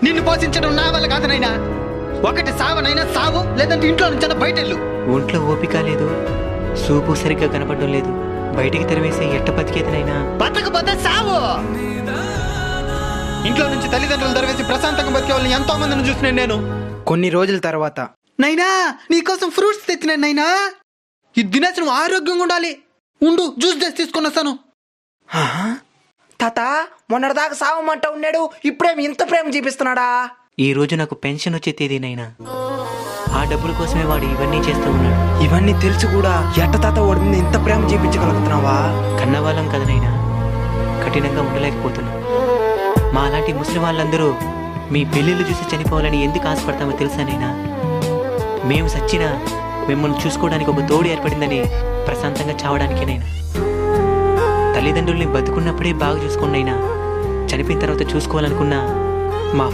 నిన్ను పోషించడం నా వల్ల కాదు నైనా. ఒకటి సావనైనా సావు, లేదంటే ఇంట్లో నుంచి బయటెళ్ళు. ఒంట్లో ఓపిక లేదు, సూపు సరిగ్గా కనపడడం లేదు, బయటికి తెరవేసే ఎట్ట బతికేదినైనా. బతకపోతే సావు. ఇంట్లో నుంచి తల్లిదండ్రులు తెరవేసి ప్రశాంతంగా బతికే వాళ్ళని ఎంతో మందిని చూసినాను నేను. కొన్ని రోజుల తర్వాత, నైనా నీకోసం ఫ్రూట్స్ తెచ్చినాను నైనా. ఇది తినేసి నువ్వు ఆరోగ్యంగా ఉండాలి. ఉండు, జ్యూస్ చేసి తీసుకొని వస్తాను. తాత మొన్నటిదాకా సావమంట ఉన్నాడు, ఇప్పుడేమి ఇంత ప్రేమ చూపిస్తున్నాడా? ఈ రోజు నాకు పెన్షన్ వచ్చే తేదీనైనా. ఆ డబ్బుల కోసమే వాడు ఇవన్నీ చేస్తూ ఉన్నాడు. ఇవన్నీ తెలుసు కూడా ఎట్ట తాత వాడి మీద ఇంత ప్రేమ చూపించగలుగుతున్నావా? కన్నవాళ్ళం కదనైనా, కఠినంగా ఉండలేకపోతున్నాం. మా అలాంటి ముసలి వాళ్ళందరూ మీ పెళ్ళిళ్ళు చూసి చనిపోవాలని ఎందుకు ఆశపడతామో తెలుసానైనా. మేము సచ్చినా మిమ్మల్ని చూసుకోవడానికి ఒక తోడు ఏర్పడిందని ప్రశాంతంగా చావడానికేనైనా. తల్లిదండ్రుల్ని బతుకున్నప్పుడే బాగా చూసుకోండినైనా, చనిపోయిన తర్వాత చూసుకోవాలనుకున్నా మా